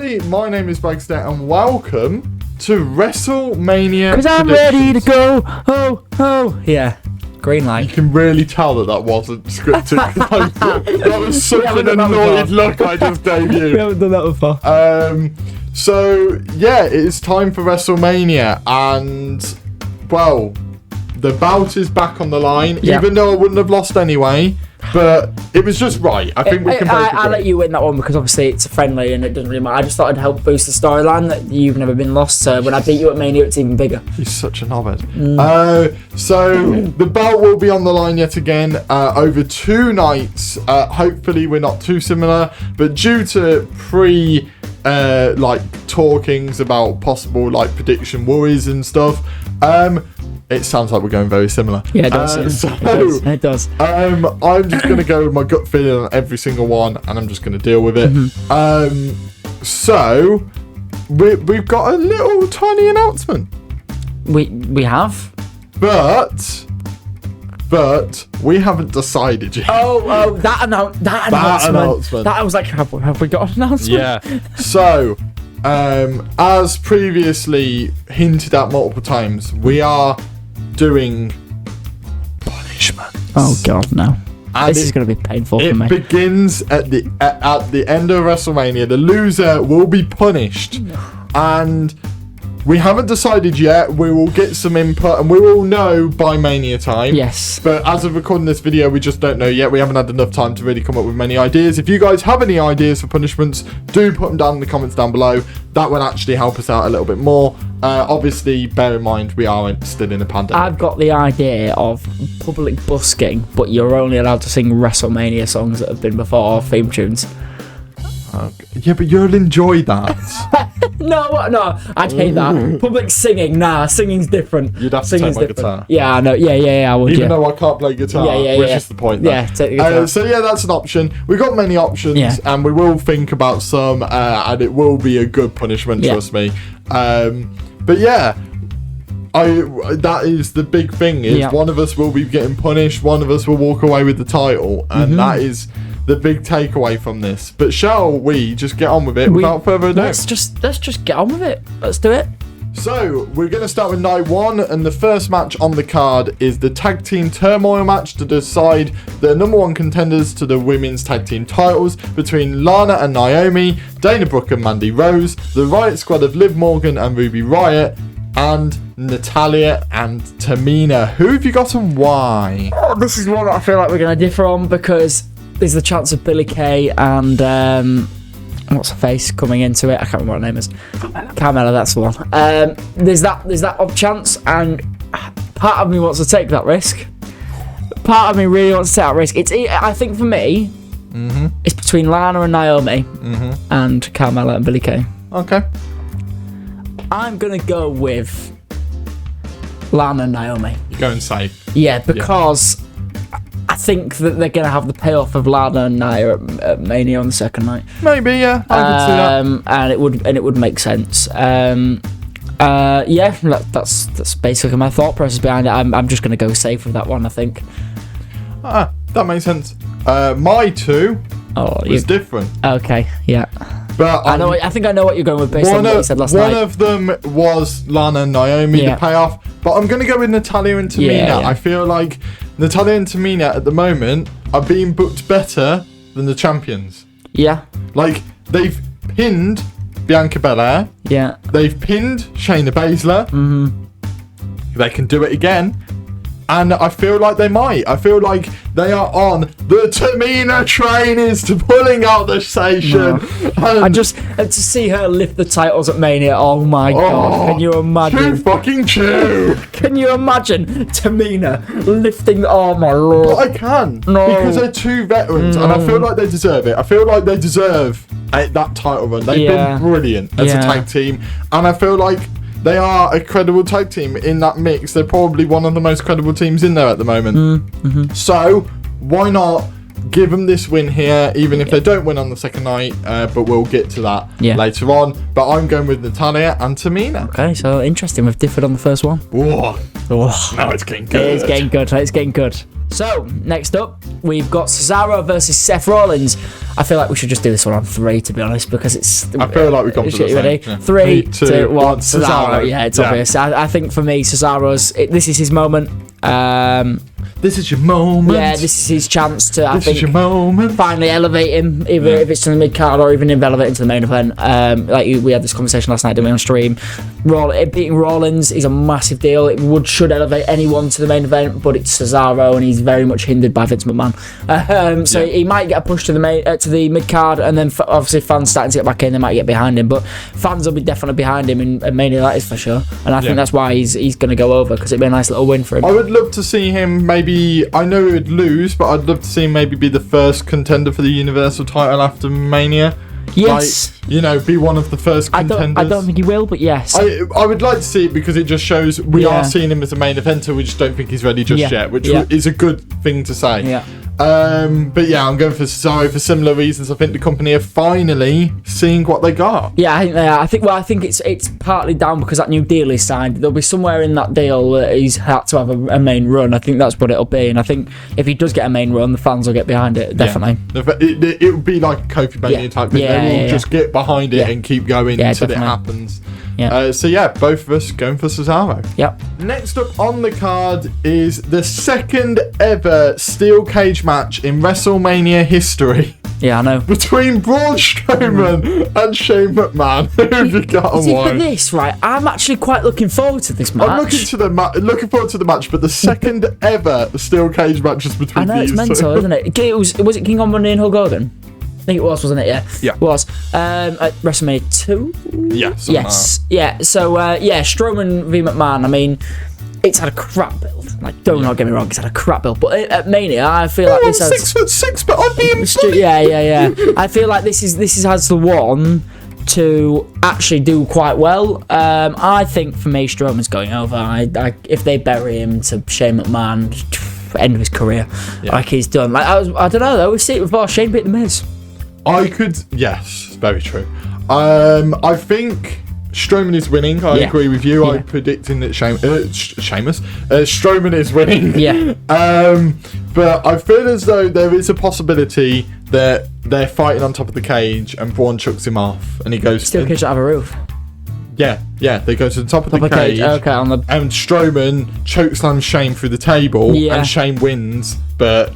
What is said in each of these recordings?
everybody, my name is Baxter and welcome to WrestleMania. Because I'm ready to go. Oh. Yeah. Green light. You can really tell that wasn't scripted. That was such an annoyed look I just gave you. We haven't done that before. So, yeah, it's time for WrestleMania and, well, the bout is back on the line, even though I wouldn't have lost anyway. But it was just right. I think we can both agree. I'll let you win that one because obviously it's a friendly and it doesn't really matter. I just thought it'd help boost the storyline that you've never been lost. So when I beat you at Mania, it's even bigger. He's such a knobhead. So the belt will be on the line yet again over 2 nights. Hopefully we're not too similar. But due to talkings about possible prediction worries and stuff, it sounds like we're going very similar. Yeah, it does. It does. I'm just going to go with my gut feeling on every single one, and I'm just going to deal with it. So, we've got a little tiny announcement. We have? But we haven't decided yet. Oh, that announcement. That I was like, have we got an announcement? Yeah. So, as previously hinted at multiple times, we are doing punishments. Oh God, no! And this is going to be painful for me. It begins at the end of WrestleMania. The loser will be punished, and we haven't decided yet. We will get some input, and we will know by Mania time. Yes. But as of recording this video, we just don't know yet. We haven't had enough time to really come up with many ideas. If you guys have any ideas for punishments, do put them down in the comments down below. That will actually help us out a little bit more. Obviously, bear in mind, we are still in a pandemic. I've got the idea of public busking, but you're only allowed to sing WrestleMania songs that have been before, or theme tunes. Yeah, but you'll enjoy that. No, I'd hate that. Public singing, singing's different. You'd have to take my guitar. Yeah, I know. Yeah, I would. Even though I can't play guitar, which is the point. Yeah, take the guitar. So yeah, that's an option. We've got many options, and we will think about some, and it will be a good punishment. Trust me. But yeah. That is the big thing. Is one of us will be getting punished, one of us will walk away with the title, and that is the big takeaway from this. But shall we just get on with it without further ado? Let's just get on with it. Let's do it. So we're going to start with night 1, and the first match on the card is the tag team turmoil match to decide the number 1 contenders to the women's tag team titles between Lana and Naomi, Dana Brooke and Mandy Rose, the Riott squad of Liv Morgan and Ruby Riott, and Natalya and Tamina. Who have you got and why? Oh, this is one that I feel like we're going to differ on because there's the chance of Billie Kay and what's her face coming into it. I can't remember what her name is. Carmella, that's the one. There's that odd chance, and part of me wants to take that risk. Part of me really wants to take that risk. I think for me, it's between Lana and Naomi and Carmella and Billie Kay. Okay. I'm gonna go with Lana and Naomi. You're going safe. Yeah, because I think that they're going to have the payoff of Lana and Nia at Mania on the second night. Maybe, yeah. I could see that. And it would make sense. That's basically my thought process behind it. I'm just going to go safe with that one, I think. That makes sense. My 2 was different. Okay, yeah. But I think I know what you're going with based on what you said last night. One of them was Lana and Naomi, the payoff. But I'm going to go with Natalya and Tamina. Yeah. I feel like Natalya and Tamina at the moment are being booked better than the champions. Yeah. Like, they've pinned Bianca Belair. Yeah. They've pinned Shayna Baszler. They can do it again. And I feel like they might. I feel like they are on the Tamina train is to pulling out the station. No. And just to see her lift the titles at Mania. Oh my God. Can you imagine? Chew. Can you imagine Tamina lifting? Oh my Lord. But I can. No. Because they're 2 veterans and I feel like they deserve it. I feel like they deserve that title run. They've been brilliant as a tag team. And I feel like they are a credible tag team in that mix. They're probably one of the most credible teams in there at the moment. So, why not give them this win here, even if they don't win on the second night, but we'll get to that later on. But I'm going with Natalya and Tamina. Okay, so interesting. We've differed on the first one. Whoa. Now it's getting good. It's getting good. It's getting good. So, next up, we've got Cesaro versus Seth Rollins. I feel like we should just do this one on 3, to be honest, because it's... I feel like we've gone for the same. Ready? Yeah. 3, 2, 1, Cesaro. Yeah, it's Yeah. obvious. I think for me, Cesaro's... This is his moment. This is your moment. Yeah, this is his chance to, I This think, is your moment. finally elevate him, either if it's to the mid-card or even elevate into the main event. We had this conversation last night, didn't we, on stream. Beating Rollins is a massive deal. It should elevate anyone to the main event, but it's Cesaro, and he's very much hindered by Vince McMahon. So he might get a push to the mid-card, and then obviously fans starting to get back in, they might get behind him, but fans will be definitely behind him in Mania, that is for sure. And I think that's why he's going to go over, because it'd be a nice little win for him. I would love to see him maybe, I know he would lose, but I'd love to see him maybe be the first contender for the Universal title after Mania. Yes. Like, be one of the first contenders. I don't think he will, but yes. I would like to see it because it just shows we are seeing him as a main eventer. We just don't think he's ready just yet, which is a good thing to say. Yeah. But yeah, I'm going for Cesaro for similar reasons. I think the company are finally seeing what they got. Yeah, I think they are. I think it's partly down because that new deal is signed. There'll be somewhere in that deal that he's had to have a main run. I think that's what it'll be. And I think if he does get a main run, the fans will get behind it, definitely. Yeah. It would be like a Kofi Mania type thing. They will just get behind it and keep going until it happens. Yeah. Both of us going for Cesaro. Yep. Next up on the card is the second ever steel cage match in WrestleMania history. Yeah, I know. Between Braun Strowman and Shane McMahon. Who have you got and why? For this, right? I'm actually quite looking forward to this match. I'm looking forward to the match, but the second ever steel cage match is between these two. I know, it's mental, isn't it? Was it King on Monday and Hulk Hogan? I think it was, wasn't it? Yeah. It was. At WrestleMania 2? Yes. Yeah. So, Strowman v McMahon, I mean, it's had a crap build. Like, not get me wrong, it's had a crap build. But at Mania, I feel like this has... 6'6", but I'm being funny. Yeah. I feel like this has the one to actually do quite well. I think, for me, Strowman's going over. If they bury him to Shane McMahon, end of his career. Like, he's done. Like, I don't know, though. We've seen it before. Shane beat The Miz. Yes, very true. I think Strowman is winning. I agree with you. I'm predicting that Strowman is winning. Yeah. But I feel as though there is a possibility that they're fighting on top of the cage and Braun chucks him off and he goes... Steel cage out of a roof. Yeah, they go to the top of the cage. Okay, and Strowman chokeslams Shane through the table and Shane wins, but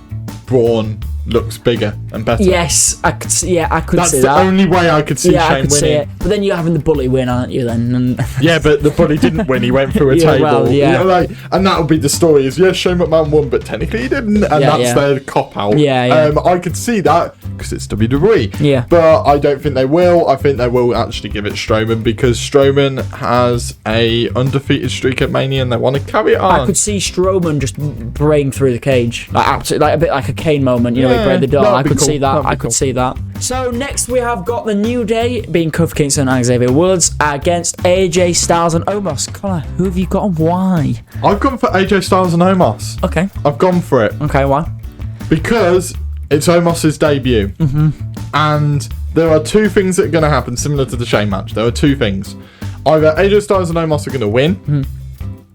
Braun looks bigger and better. Yes, I could see that. That's the only way I could see Shane winning. See it. But then you're having the bully win, aren't you, then? Yeah, but the bully didn't win. He went through a table. Well, and that would be the story is, Shane McMahon won, but technically he didn't. And that's their cop-out. Yeah. I could see that because it's WWE. Yeah. But I don't think they will. I think they will actually give it Strowman because Strowman has a undefeated streak at Mania and they want to carry it on. I could see Strowman just breaking through the cage. Like, absolutely, like a bit like a Kane moment, he break the door. I could see that. So next we have got the New Day being Kofi Kingston and Xavier Woods against AJ Styles and Omos. Connor, who have you got and why? I've gone for AJ Styles and Omos. Okay. I've gone for it. Okay, why? Because it's Omos's debut. And there are two things that are going to happen similar to the Shane match. There are two things. Either AJ Styles and Omos are going to win.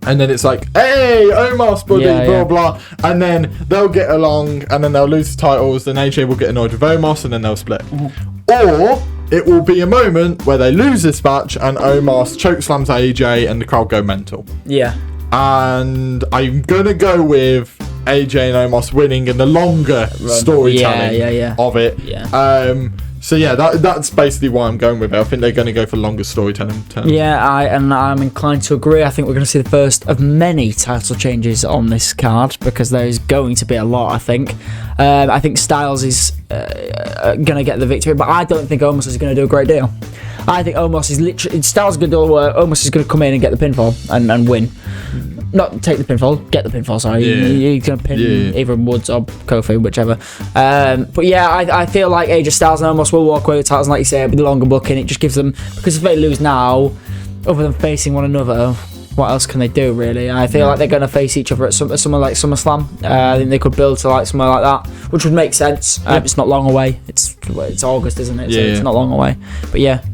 And then it's like, hey, Omos, buddy, blah. And then they'll get along, and then they'll lose the titles, then AJ will get annoyed with Omos, and then they'll split. Or it will be a moment where they lose this match, and Omos chokeslams AJ, and the crowd go mental. Yeah. And I'm going to go with AJ and Omos winning in the longer storytelling of it. Yeah. So that's basically why I'm going with it. I think they're going to go for longer storytelling terms. Yeah, I'm inclined to agree. I think we're going to see the first of many title changes on this card because there's going to be a lot, I think. I think Styles is going to get the victory, but I don't think Omos is going to do a great deal. I think Omos is literally... Styles is going to do all the work. Omos is going to come in and get the pinfall and win. Not take the pinfall, get the pinfall, sorry. He's going to pin either Woods or Kofi, whichever. But yeah, I feel like AJ Styles and Omos will walk away with titles, and like you say, it'll be the longer booking. It just gives them... Because if they lose now, other than facing one another, what else can they do, really? I feel like they're going to face each other at somewhere like SummerSlam. I think they could build to like somewhere like that, which would make sense. It's not long away. It's August, isn't it? So it's not long away. But yeah.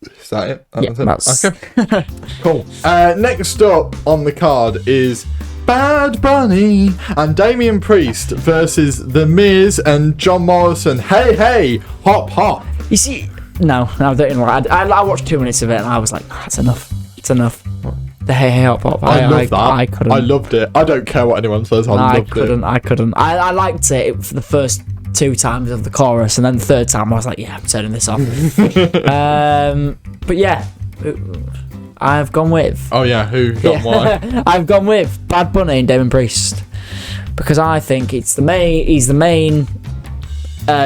Is that it? That's okay. Cool. Next up on the card is Bad Bunny and Damien Priest versus The Miz and John Morrison. Hey, hop, hop. You see, no, I don't even like. I watched 2 minutes of it and I was like, that's enough. It's enough. The hey, hop, hop. I love that. I couldn't. I loved it. I don't care what anyone says. I couldn't. I liked it for the first 2 times of the chorus, and then the 3rd time I was like, yeah, I'm turning this off. But yeah, I've gone with. Oh yeah, who got why? I've gone with Bad Bunny and Damien Priest because I think he's the main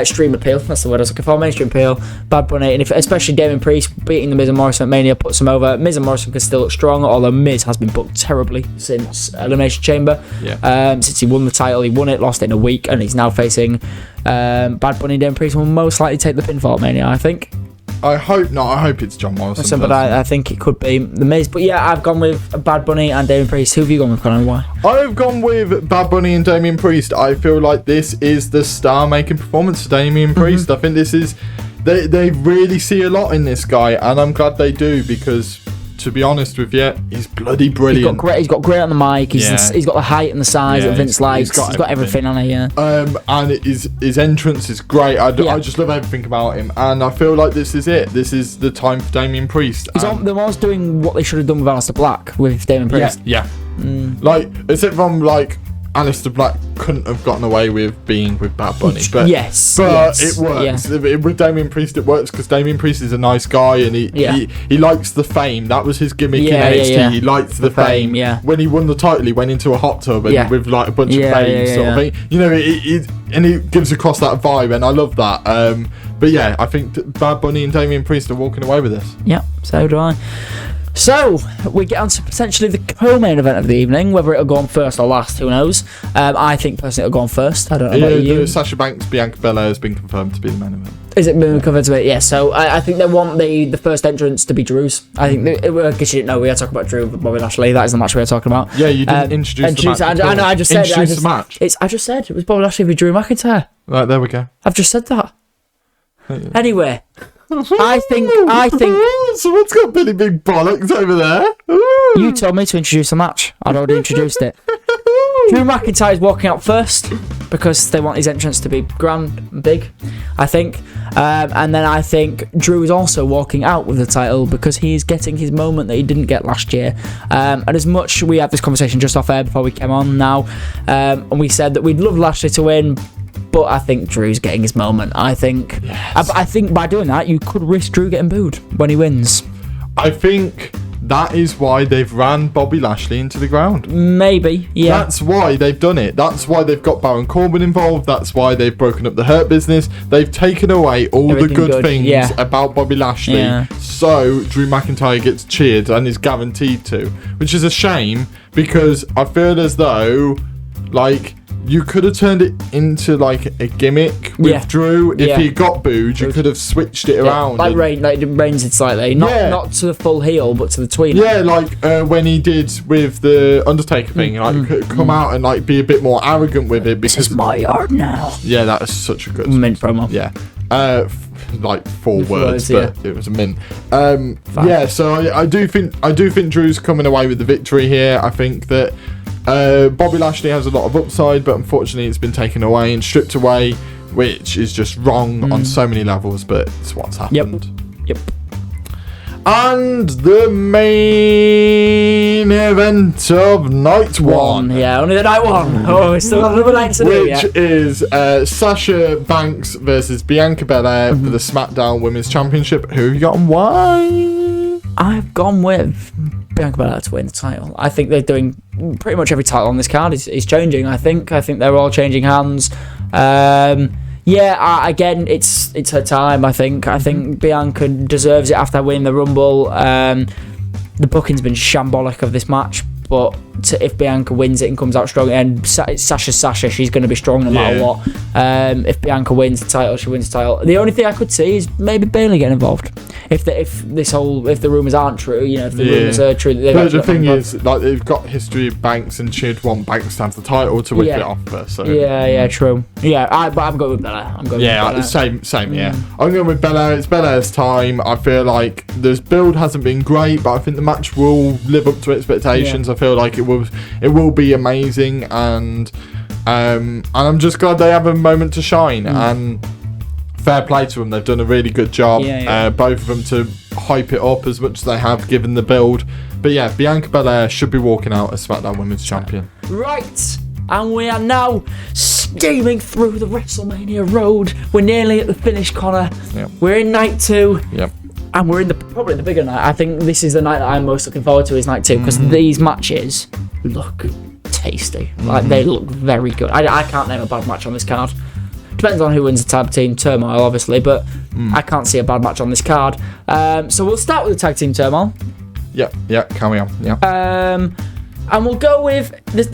stream appeal. That's the word I was looking for. Mainstream appeal. Bad Bunny, and especially Damien Priest beating the Miz and Morrison at Mania puts him over. Miz and Morrison can still look strong, although Miz has been booked terribly since Elimination Chamber. Yeah. Since he won the title, he won it, lost it in a week, and he's now facing Bad Bunny and Damien Priest will most likely take the pinfall at Mania, I think. I hope not. I hope it's John Morrison. But I think it could be the Miz. But yeah, I've gone with Bad Bunny and Damien Priest. Who have you gone with, Conor? Why? I've gone with Bad Bunny and Damien Priest. I feel like this is the star-making performance for Damien Priest. I think this is... They really see a lot in this guy, and I'm glad they do because... To be honest with you, he's bloody brilliant. He's got great on the mic. He's got the height and the size that Vince likes. He's got everything on it. Yeah. And his entrance is great. I just love everything about him, and I feel like this is it. This is the time for Damien Priest. They're almost doing what they should have done with Aleister Black with Damien Priest. Yeah. Like except from like Aleister Black couldn't have gotten away with being with Bad Bunny, but it works. Yeah. With Damien Priest, it works because Damien Priest is a nice guy and he likes the fame. That was his gimmick in NXT. Yeah. He liked the fame. Yeah. When he won the title, he went into a hot tub and with like a bunch of babes sort of thing. You know, and it gives across that vibe, and I love that. But yeah, I think Bad Bunny and Damien Priest are walking away with this. Yeah, so do I. So, we get on to potentially the co-main event of the evening, whether it'll go on first or last, who knows. I think personally it'll go on first. I don't know about you. Sasha Banks, Bianca Belair has been confirmed to be the main event. Is it been confirmed to be? Yeah, so I think they want the first entrance to be Drew's. I think, I guess you didn't know, we are talking about Drew with Bobby Lashley. That is the match we are talking about. Yeah, you didn't introduce the match. I know, I just said. Introduce the match. I just said, it was Bobby Lashley with Drew McIntyre. Right, there we go. I've just said that. Anyway. I think. Someone's got Billy Big Bollocks over there. Ooh. You told me to introduce the match. I'd already introduced it. Drew McIntyre's walking out first because they want his entrance to be grand and big, I think. And then I think Drew is also walking out with the title because he is getting his moment that he didn't get last year. And as much we had this conversation just off air before we came on now, and we said that we'd love Lashley to win. But I think Drew's getting his moment. I think by doing that, you could risk Drew getting booed when he wins. I think that is why they've ran Bobby Lashley into the ground. Maybe, yeah. That's why they've done it. That's why they've got Baron Corbin involved. That's why they've broken up the Hurt Business. They've taken away all everything the good things about Bobby Lashley. Yeah. So Drew McIntyre gets cheered and is guaranteed to. Which is a shame because I feel as though, like... You could have turned it into like a gimmick with Drew. If he got booed, you could have switched it around. Like Reigns did slightly. Not to the full heel, but to the tween. Yeah, like when he did with the Undertaker thing. Come out and like be a bit more arrogant with it. Because this is my yard now. Yeah, that is such a good... Mint promo. Yeah. Like four words, but it was a mint. So I do think Drew's coming away with the victory here. I think that... Bobby Lashley has a lot of upside, but unfortunately it's been taken away and stripped away, which is just wrong on so many levels, but it's what's happened. Yep. And the main event of night one. Yeah, only the night one. Oh, we still got another night to do. Which is Sasha Banks versus Bianca Belair for the SmackDown Women's Championship. Who have you got and why? I've gone with Bianca Belair to win the title. I think they're doing pretty much every title on this card is changing. I think they're all changing hands. Again, it's her time. I think Bianca deserves it after winning the Rumble. The booking's been shambolic of this match. but if Bianca wins it and comes out strong, and it's Sasha, she's going to be strong no matter what. If Bianca wins the title, she wins the title. The only thing I could see is maybe Bayley getting involved. If the rumours aren't true, if the rumours are true. But the thing is, like, they've got history of Banks, and she'd want Banks to have the title to whip it off her. So True. Yeah, but I'm going with Belair. Same. Yeah, I'm going with Belair. It's Belair's time. I feel like this build hasn't been great, but I think the match will live up to expectations. I feel like it will be amazing, and I'm just glad they have a moment to shine. And fair play to them, they've done a really good job. Both of them to hype it up as much as they have given the build. But yeah, Bianca Belair should be walking out as SmackDown Women's Champion. Right, and we are now steaming through the WrestleMania road. We're nearly at the finish, Connor. We're in night 2. And we're in probably the bigger night. I think this is the night that I'm most looking forward to, is night 2, because these matches look tasty. Like, they look very good. I can't name a bad match on this card. Depends on who wins the tag team turmoil, obviously, but I can't see a bad match on this card. So we'll start with the tag team turmoil. Carry on. And we'll go with this.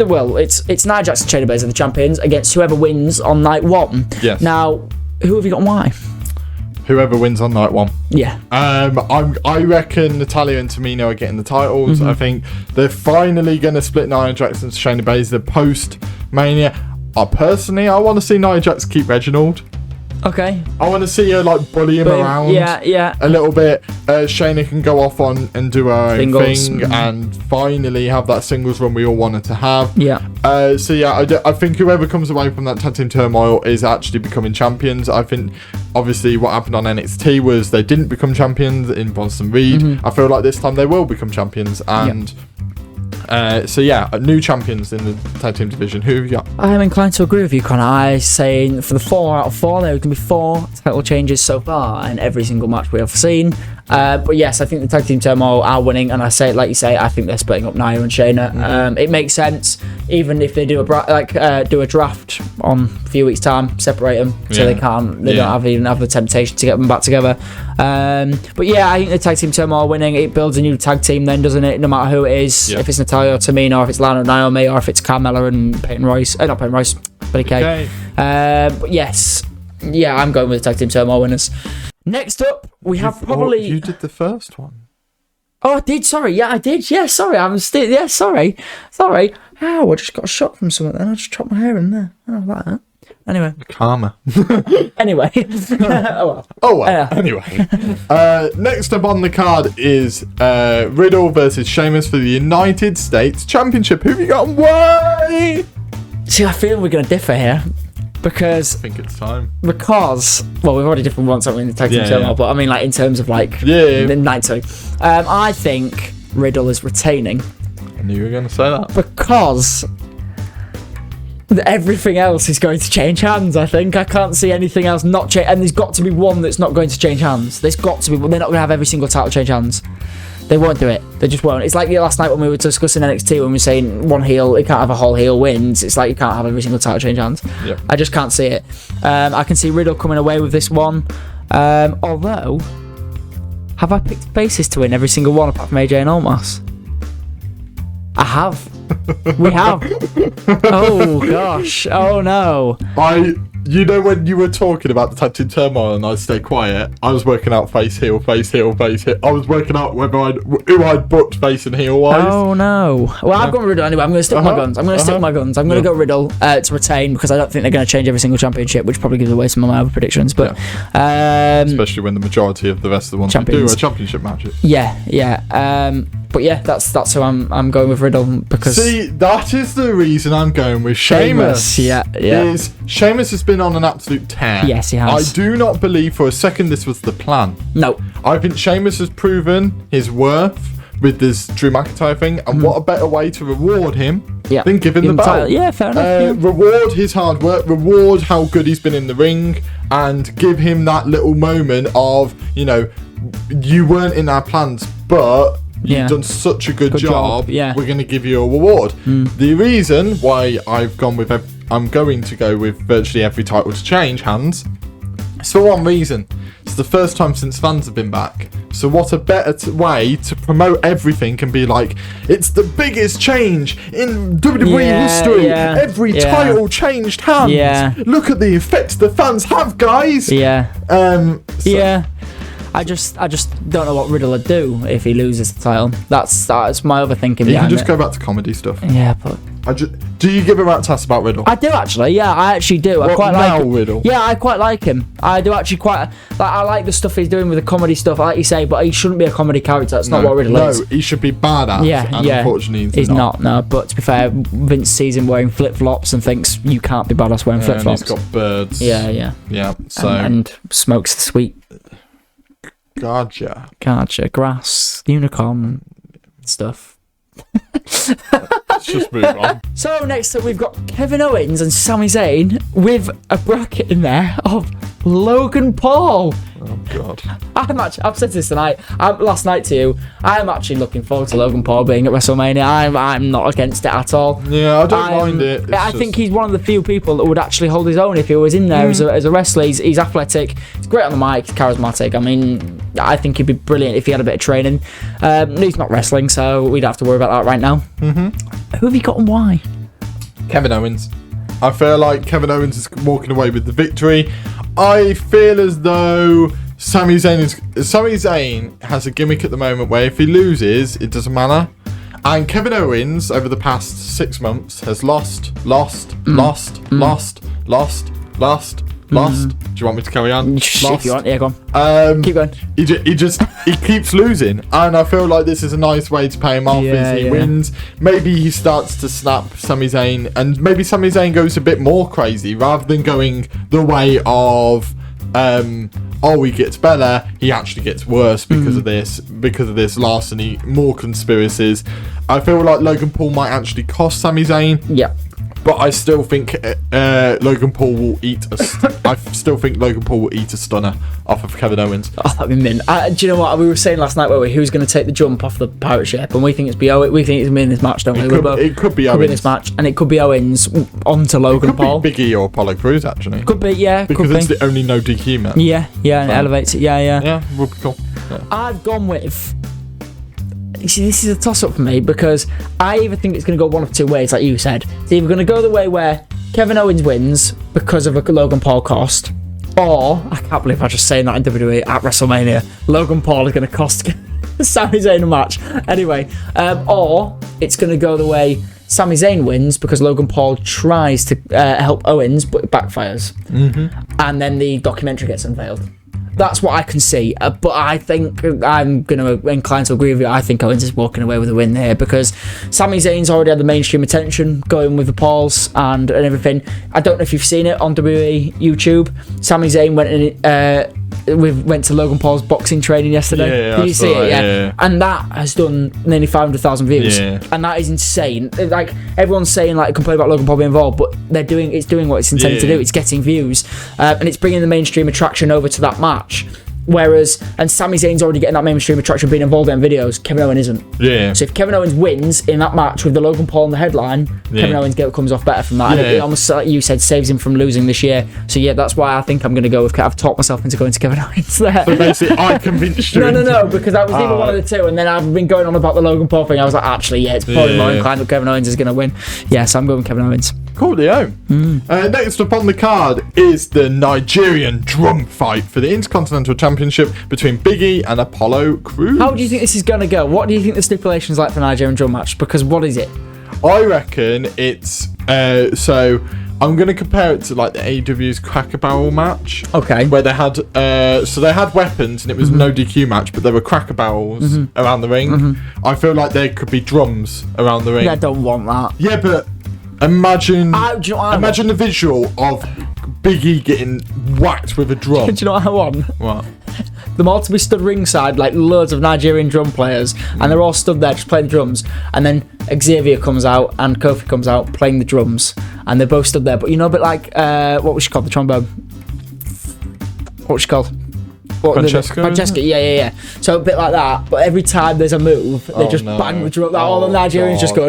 It's Nia Jax and Shayna Baszler, the champions, against whoever wins on night 1. Yes. Now, who have you got and why? Whoever wins on night 1. Yeah. I reckon Natalya and Tamina are getting the titles. I think they're finally going to split Nia Jax and Shayna Baszler post Mania. Personally, I want to see Nia Jax keep Reginald. Okay. I want to see her bully him around. A little bit. Shayna can go off on and do her own thing and finally have that singles run we all wanted to have. I think whoever comes away from that tag team turmoil is actually becoming champions. I think obviously what happened on NXT was they didn't become champions in Bronson Reed. I feel like this time they will become champions, and new champions in the tag team division. Who have you got? I'm inclined to agree with you, Connor. I say for the 4 out of 4, there can be 4 title changes so far in every single match we have seen. But yes, I think the tag team turmoil are winning, and I say, like you say, I think they're splitting up Nia and Shayna. It makes sense, even if they do a draft on a few weeks' time, separate them so they don't even have the temptation to get them back together. But yeah, I think the tag team turmoil winning, it builds a new tag team then, doesn't it? No matter who it is, if it's Natalya or Tamina, or if it's Lana and Naomi, or if it's Carmella and Peyton Royce, not Peyton Royce, Billie Kay. But yes, I'm going with the tag team turmoil winners. Next up, we have probably... You did the first one. Oh, I did, sorry. Yeah, I did. Yeah, sorry. I'm still... Yeah, sorry. Ow, I just got a shot from something then. I just chopped my hair in there. I don't like that. Anyway. Karma. Anyway. Oh well. Anyway. Next up on the card is Riddle versus Sheamus for the United States Championship. Who have you got and why? See, I feel we're going to differ here. Because I think it's time. Because we've already different ones, haven't we, in the tag team turmoil, but I mean, in terms of the night 2. I think Riddle is retaining. I knew you were going to say that. Because everything else is going to change hands, I think. I can't see anything else not change, and there's got to be one that's not going to change hands. There's got to be one. They're not going to have every single title change hands. They won't do it. They just won't. It's like last night when we were discussing NXT, when we were saying one heel, you can't have a whole heel wins. It's like you can't have every single title change hands. Yep. I just can't see it. I can see Riddle coming away with this one. Although, have I picked faces to win every single one apart from AJ and Omos? I have. We have. Oh gosh. Oh no. When you were talking about the tag team turmoil and I stay quiet, I was working out face heel. I was working out who I'd booked face and heel wise. Oh no. Well, I've gone Riddle anyway. I'm going to stick with my guns. I'm going to go Riddle to retain, because I don't think they're going to change every single championship, which probably gives away some of my other predictions. But especially when the majority of the rest of the ones do are championship matches. But yeah, that's who I'm going with Riddle, because... See, that is the reason I'm going with Sheamus. Sheamus has been on an absolute tear. Yes, he has. I do not believe for a second this was the plan. No. I think Sheamus has proven his worth with this Drew McIntyre thing, and what a better way to reward him than give him the belt. Yeah, fair enough. Reward his hard work, reward how good he's been in the ring, and give him that little moment of, you weren't in our plans, but... You've done such a good job. We're going to give you a reward. The reason why I'm going to go with virtually every title to change hands is for one reason. It's the first time since fans have been back So what a better way to promote everything can be like, it's the biggest change in WWE history. Every title changed hands. Look at the effects the fans have, guys. I just don't know what Riddle would do if he loses the title. That's my other thinking. You can just go back to comedy stuff. Yeah, but do you give a rat's ass about Riddle? I do actually. Yeah, I actually do. I quite like him. Riddle. Yeah, I quite like him. I do actually quite. I like the stuff he's doing with the comedy stuff, like you say. But he shouldn't be a comedy character. That's not what Riddle is. No, he should be badass. And unfortunately, he's not. No, but to be fair, Vince sees him wearing flip flops and thinks you can't be badass wearing flip flops. And he's got birds. Yeah. So and smokes the sweet. Gotcha. Grass, unicorn stuff. Let's just move on. So next up we've got Kevin Owens and Sami Zayn with a bracket in there of Logan Paul. Oh God. I've said this last night to you. I'm actually looking forward to Logan Paul being at WrestleMania. I'm not against it at all. Yeah, I don't mind it. I think he's one of the few people that would actually hold his own if he was in there as a wrestler. He's athletic. He's great on the mic. He's charismatic. I mean, I think he'd be brilliant if he had a bit of training. He's not wrestling, so we'd have to worry about that right now. Who have you got and why? Kevin Owens. I feel like Kevin Owens is walking away with the victory. I feel as though Sami Zayn has a gimmick at the moment where if he loses, it doesn't matter. And Kevin Owens, over the past 6 months, has lost. Do you want me to carry on? If you want, yeah, go on. Keep going. He keeps losing, and I feel like this is a nice way to pay him off. He wins. Maybe he starts to snap Sami Zayn, and maybe Sami Zayn goes a bit more crazy rather than going the way of he gets better. He actually gets worse because of this larceny, more conspiracies. I feel like Logan Paul might actually cost Sami Zayn. Yeah. But I still think Logan Paul will eat a stunner off of Kevin Owens. Oh, that'd be mint. Do you know what we were saying last night? Were we? Who's going to take the jump off the pirate ship? And we think it's We think it's me in this match, don't we? It could be Owens. In this match, and it could be Owens onto Logan Paul. Could be Big E or Apollo Crews actually. Could be, yeah. Because it's the only no DQ match. Yeah, and it elevates it. Yeah. Yeah, would be cool. Yeah. I've gone with. You see, this is a toss-up for me because I either think it's going to go one of two ways, like you said. It's either going to go the way where Kevin Owens wins because of a Logan Paul cost, or, I can't believe I'm just saying that in WWE at WrestleMania, Logan Paul is going to cost Sami Zayn a match. Anyway, or it's going to go the way Sami Zayn wins because Logan Paul tries to help Owens, but it backfires. And then the documentary gets unveiled. That's what I can see, but I think I'm going to incline to agree with you. I think Owens is walking away with a win here because Sami Zayn's already had the mainstream attention going with the Pauls and everything. I don't know if you've seen it on WWE YouTube. Sami Zayn went to Logan Paul's boxing training yesterday. Yeah, Did you see it? Yeah. And that has done nearly 500,000 views. Yeah. And that is insane. Like, everyone's saying, like, complain about Logan Paul being involved, but it's doing what it's intended to do. It's getting views. And it's bringing the mainstream attraction over to that match. And Sami Zayn's already getting that mainstream attraction being involved in videos. Kevin Owens isn't. Yeah. So if Kevin Owens wins in that match with the Logan Paul on the headline, Kevin Owens comes off better from that. And it almost, like you said, saves him from losing this year. So yeah, that's why I think I'm going to go with. I've talked myself into going to Kevin Owens there. So basically, I convinced you. No, because that was either one of the two, and then I've been going on about the Logan Paul thing. I was like, actually, it's probably more inclined that Kevin Owens is going to win. Yeah, so I'm going with Kevin Owens. Coolio. Next up on the card is the Nigerian drum fight for the Intercontinental Championship between Big E and Apollo Crews. How do you think this is going to go? What do you think the stipulation's like for Nigerian drum match? Because what is it? I reckon it's so I'm going to compare it to like the AEW's Cracker Barrel match. Okay. Where they had they had weapons and it was no DQ match, but there were Cracker Barrels around the ring. I feel like there could be drums around the ring. I don't want that. Yeah, but imagine the visual of Big E getting whacked with a drum. Do you know what I want? What? Them all to be stood ringside, like loads of Nigerian drum players, and they're all stood there just playing the drums. And then Xavier comes out and Kofi comes out playing the drums, and they're both stood there. But you know, a bit like what was she called? The trombone. What was she called? Francesca, yeah. So a bit like that, but every time there's a move, they just bang the drum. All the Nigerians just go.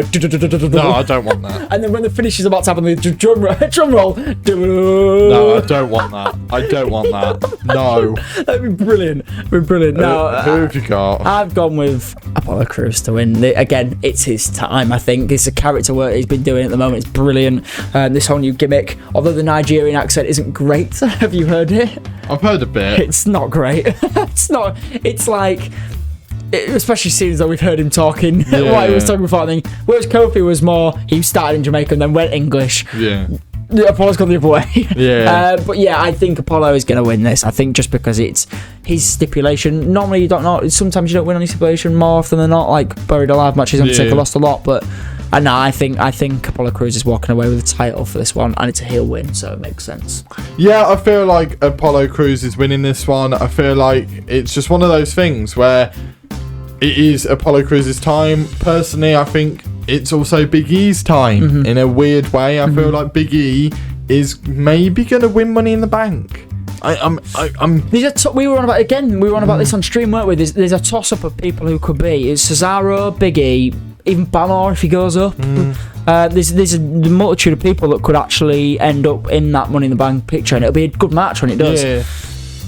No, I don't want that. And then when the finish is about to happen, the drum roll. No, I don't want that. I don't want that. No. That'd be brilliant. No, who have you got? I've gone with Apollo Crews to win. Again, it's his time, I think. It's a character work he's been doing at the moment. It's brilliant. This whole new gimmick, although the Nigerian accent isn't great. Have you heard it? I've heard a bit. It's not great. It's not. It's like, especially seeing as though we've heard him talking what he was talking before. I think. Whereas Kofi was more, he started in Jamaica and then went English. Yeah. Apollo's gone the other way. Yeah. But yeah, I think Apollo is going to win this. I think just because it's his stipulation. Normally you don't know. Sometimes you don't win on your stipulation more often than not. Like Buried Alive matches, Undertaker lost a lot, but. No, I think Apollo Crews is walking away with the title for this one, and it's a heel win, so it makes sense. Yeah, I feel like Apollo Crews is winning this one. I feel like it's just one of those things where it is Apollo Crews' time. Personally, I think it's also Big E's time in a weird way. I feel like Big E is maybe going to win Money in the Bank. We were on about this on stream, weren't we? There's a toss up of people who could be. It's Cesaro, Big E, even Balor if he goes up. There's a multitude of people that could actually end up in that Money in the Bank picture, and it'll be a good match when it does. Yeah.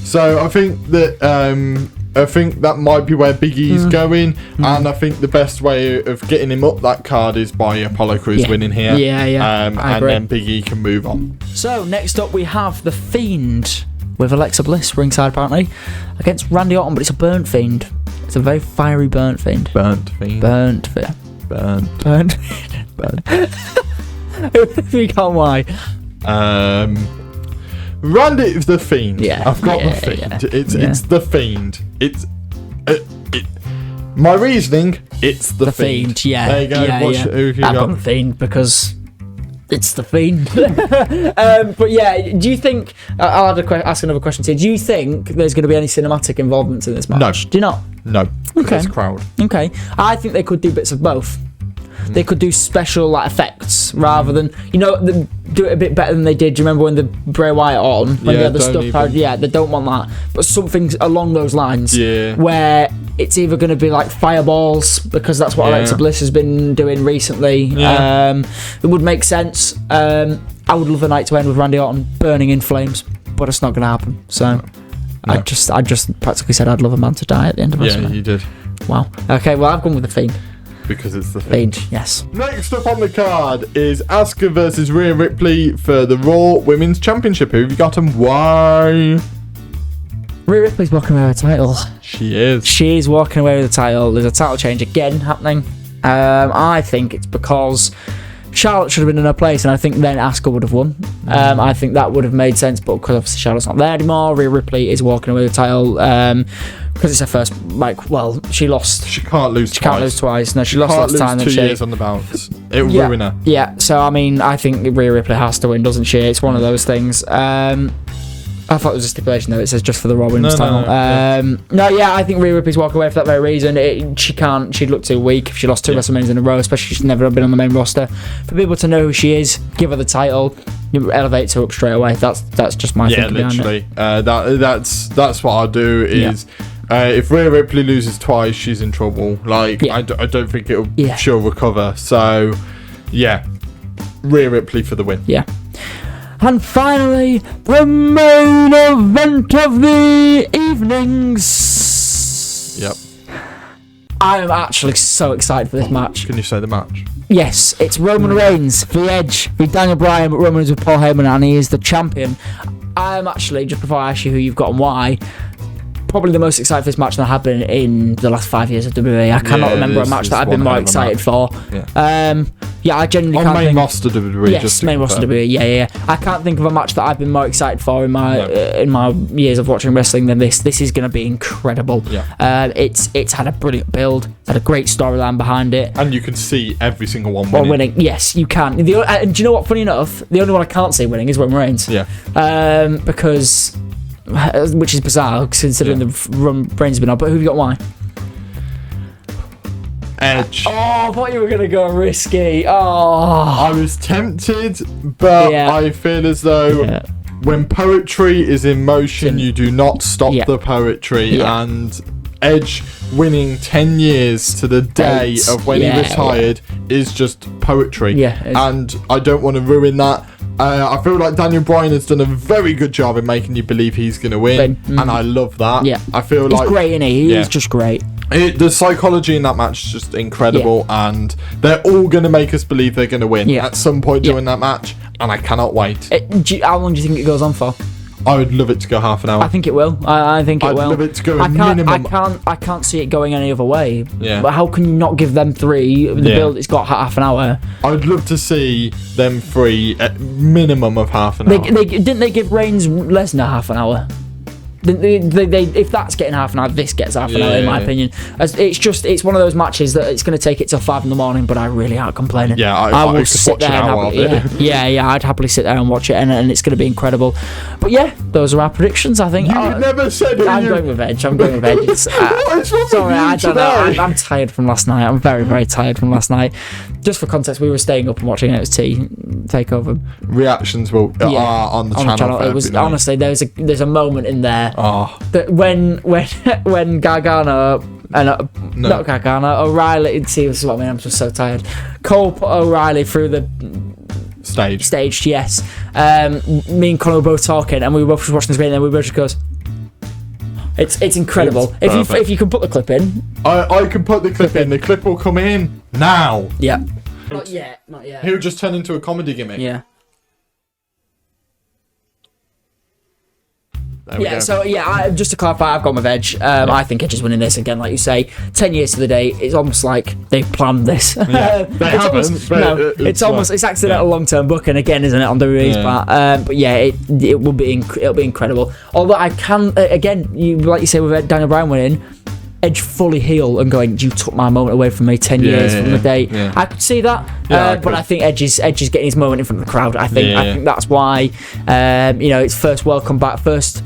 So I think that might be where Big E's going, and I think the best way of getting him up that card is by Apollo Crews winning here. And then Big E can move on. So next up we have The Fiend with Alexa Bliss ringside apparently against Randy Orton, but it's a burnt Fiend. It's a very fiery burnt Fiend. Burnt Fiend. We can't why. Randy the Fiend. Yeah, I've got the Fiend. It's the Fiend. It's my reasoning. It's the Fiend. Yeah. There you go. Who have you I've got? got the Fiend because it's the Fiend. But yeah, do you think? I'll ask another question to you. Do you think there's going to be any cinematic involvement in this match? No. Do you not? No. Okay. It's crowd. Okay. I think they could do bits of both. They could do special effects rather than do it a bit better than they did. Do you remember when the Bray Wyatt on when they had the stuff? They don't want that, but something along those lines. Yeah. Where it's either going to be like fireballs because that's what Alexa Bliss has been doing recently. Yeah. It would make sense. I would love a night to end with Randy Orton burning in flames, but it's not going to happen. So no. I just practically said I'd love a man to die at the end of WrestleMania. Yeah, you did. Wow. Okay. Well, I've gone with the Fiend. Because it's the Fiend. Yes. Next up on the card is Asuka versus Rhea Ripley for the Raw Women's Championship. Who have you got and why? Rhea Ripley's walking away with the title. She is. She's walking away with the title. There's a title change again happening. I think it's because Charlotte should have been in her place, and I think then Asuka would have won. I think that would have made sense, but because obviously Charlotte's not there anymore, Rhea Ripley is walking away with the title. Because it's her first, she lost. She can't lose twice. She can't lose twice. No, she lost last time. 2 years on the bounce. It will ruin her. Yeah, so I mean, I think Rhea Ripley has to win, doesn't she? It's one of those things. I thought it was a stipulation though. It says just for the Raw Women's title. I think Rhea Ripley's walking away for that very reason. She'd look too weak if she lost 2 WrestleManias in a row, especially she's never been on the main roster. For people to know who she is, give her the title, elevate her up straight away. That's just my thinking literally. behind it. That's what I'll do is. If Rhea Ripley loses twice, she's in trouble. I don't think she'll recover. So, Rhea Ripley for the win. Yeah. And finally, the main event of the evenings. Yep. I am actually so excited for this match. Can you say the match? Yes, it's Roman Reigns for the Edge with Daniel Bryan, but Roman is with Paul Heyman, and he is the champion. I am actually, just before I ask you who you've got and why, probably the most excited for this match that I have been in the last 5 years of WWE. I cannot remember a match that I've been more excited for. I genuinely can't think. On main roster WWE. Yes, main roster WWE. Yeah. I can't think of a match that I've been more excited for in my years of watching wrestling than this. This is going to be incredible. Yeah. It's had a brilliant build. Had a great storyline behind it. And you can see every single one winning. Yes, you can. And do you know what? Funny enough, the only one I can't see winning is Roman Reigns. Yeah. Because. Which is bizarre considering the run Reigns been on. But who have you got? Why? Edge. Oh, I thought you were going to go risky. Oh. I was tempted, but I feel as though when poetry is in motion, you do not stop the poetry. And Edge winning 10 years to the day of when he retired is just poetry. And I don't want to ruin that. I feel like Daniel Bryan has done a very good job in making you believe he's going to win, and I love that. I feel he's like great, isn't he? He's just great. The psychology in that match is just incredible, and they're all going to make us believe they're going to win at some point during that match, and I cannot wait. How long do you think it goes on for? I would love it to go half an hour. I think it will. I think it will. I'd love it to go minimum. I can't see it going any other way. Yeah. But how can you not give them 3? The build, it's got half an hour. I would love to see them 3 at minimum of half an hour. Didn't they give Reigns Lesnar half an hour? If that's getting half an hour, this gets half an hour, in my opinion. It's one of those matches that it's going to take it till 5 in the morning, but I really aren't complaining. I will sit there and I'd happily sit there and watch it, and it's going to be incredible. But those are our predictions, I think. You never said I'm going with Edge. Sorry, I don't know. I'm tired from last night. I'm very, very tired from last night. Just for context, we were staying up and watching NXT TakeOver. Reactions are on the channel. It was honestly, there's a moment in there that when Gargano not Gargano, O'Reilly. See, this is what I mean. I'm just so tired. Cole put O'Reilly through the stage. Yes. Me and Connor were both talking, and we were both watching the screen, and we both just goes. It's incredible. If you can put the clip in, I can put the clip in. The clip will come in now. Yeah. Not yet. He'll just turn into a comedy gimmick. Yeah. Just to clarify, I've gone with Edge. I think Edge is winning this again, like you say. 10 years to the day, it's almost like they planned this. They haven't. It's accidental long-term booking again, isn't it, on WWE's part? But it'll be incredible. Although I can again, like you say with Daniel Bryan winning, Edge fully heel and going, you took my moment away from me 10 years from the day. I could see that, but I think Edge is getting his moment in front of the crowd. I think that's why it's first welcome back, first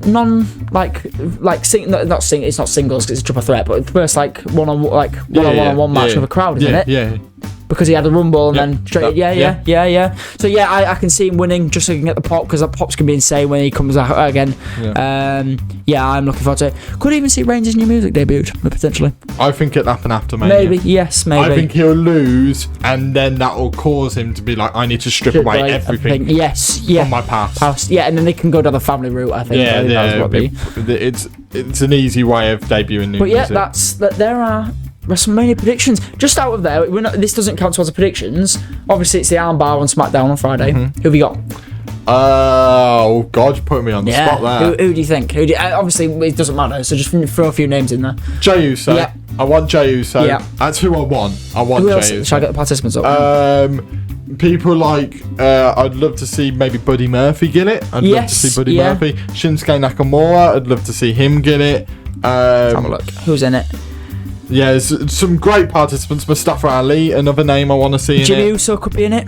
non it's not singles because it's a triple threat, but first one-on-one match with a crowd, isn't it? Because he had a rumble and then straight. So I can see him winning just so he can get the pop, because that pop's gonna be insane when he comes out again. I'm looking forward to it. Could even see Reigns' new music debuted potentially. I think it'll happen after Mania. Maybe. I think he'll lose, and then that will cause him to be like, I need to strip away everything. From my past. And then they can go down the family route. I think. It's an easy way of debuting new music. But there are WrestleMania predictions. Just out of there, this doesn't count towards the predictions. Obviously, it's the armbar on SmackDown on Friday. Who have you got? Oh God, you're putting me on the spot there. Who do you think? Obviously, it doesn't matter. So just throw a few names in there. Jey Uso. Yeah. I want Jey Uso. Yeah. That's who I want. Jey Uso. Shall I get the participants up? People like I'd love to see maybe Buddy Murphy get it. I'd love to see Buddy Murphy. Shinsuke Nakamura. I'd love to see him get it. Have a look. Who's in it? Yeah, there's some great participants. Mustafa Ali, another name I want to see in it. Jimmy Uso could be in it.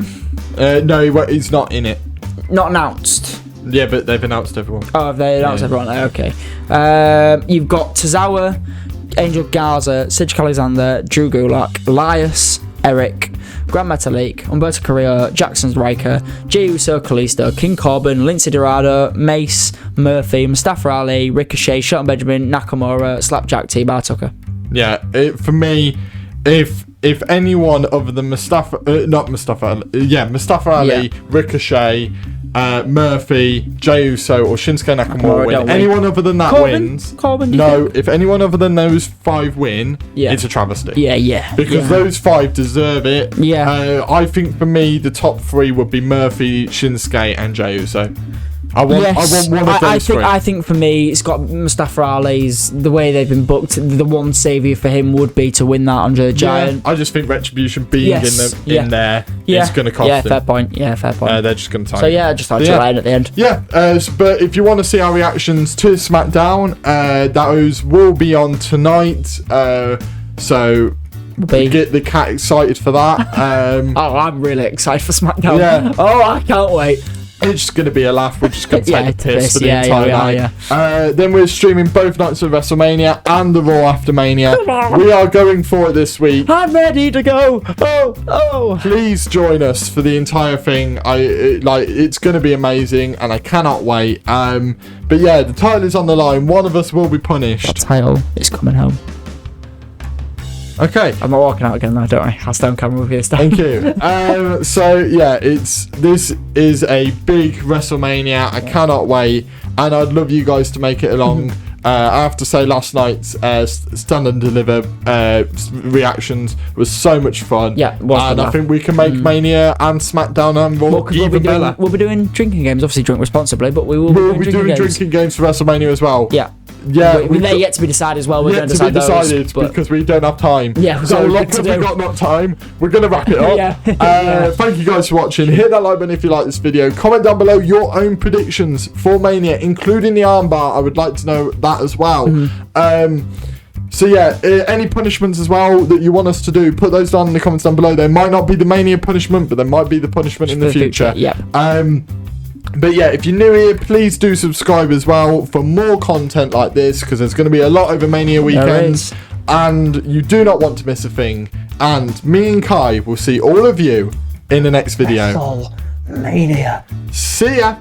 No, he's not in it. Not announced. Yeah, but they've announced everyone. Oh, have they announced everyone? Okay. You've got Tozawa, Angel Garza, Cedric Alexander, Drew Gulak, Elias, Eric, Gran Metalik, Humberto Carrillo, Jackson Riker, Jey Uso, Kalisto, King Corbin, Lindsay Dorado, Mace, Murphy, Mustafa Ali, Ricochet, Shelton Benjamin, Nakamura, Slapjack, T-Bar Tucker. Yeah, for me, if anyone other than Mustafa Ali, Ricochet, Murphy, Jey Uso, or Shinsuke Nakamura win, anyone other than that wins. If anyone other than those 5 win, it's a travesty. Because those 5 deserve it. I think for me, the top 3 would be Murphy, Shinsuke, and Jey Uso. I want one of those 3. I think for me, it's got Mustafa Ali's, the way they've been booked, the one saviour for him would be to win that Andre the Giant. I just think Retribution being in there is going to cost them. Fair point. They're just going to time. So just I'll line at the end. But if you want to see our reactions to SmackDown, those will be on tonight. So get the cat excited for that. I'm really excited for SmackDown. I can't wait. It's just going to be a laugh. We're just going to take the piss for the yeah, entire night. Then we're streaming both nights of WrestleMania and the Raw after Mania. We are going for it this week. I'm ready to go. Oh. Please join us for the entire thing. It's going to be amazing, and I cannot wait. But yeah, the title is on the line. One of us will be punished. That title is coming home. Okay. I'm not walking out again now, don't I? I'll stay on camera with you this time. Thank you. So yeah, this is a big WrestleMania. I cannot wait, and I'd love you guys to make it along. I have to say, last night's Stand and Deliver reactions was so much fun. Yeah, and I think we can make Mania and SmackDown and Raw even better. We'll be doing drinking games. Obviously, drink responsibly, but we'll be doing drinking games for WrestleMania as well. Yeah. Yeah, they're yet to be decided as well. We're going to decide those, because we don't have time. Yeah, so because we've got not time, we're going to wrap it up. Yeah. Thank you guys for watching. Hit that like button if you like this video. Comment down below your own predictions for Mania, including the armbar. I would like to know that as well. So yeah, any punishments as well that you want us to do, put those down in the comments down below. They might not be the Mania punishment, but they might be the punishment in the future. Yeah. But yeah, if you're new here, please do subscribe as well for more content like this, because there's going to be a lot over Mania weekends, and you do not want to miss a thing. And me and Kai will see all of you in the next video. WrestleMania. See ya.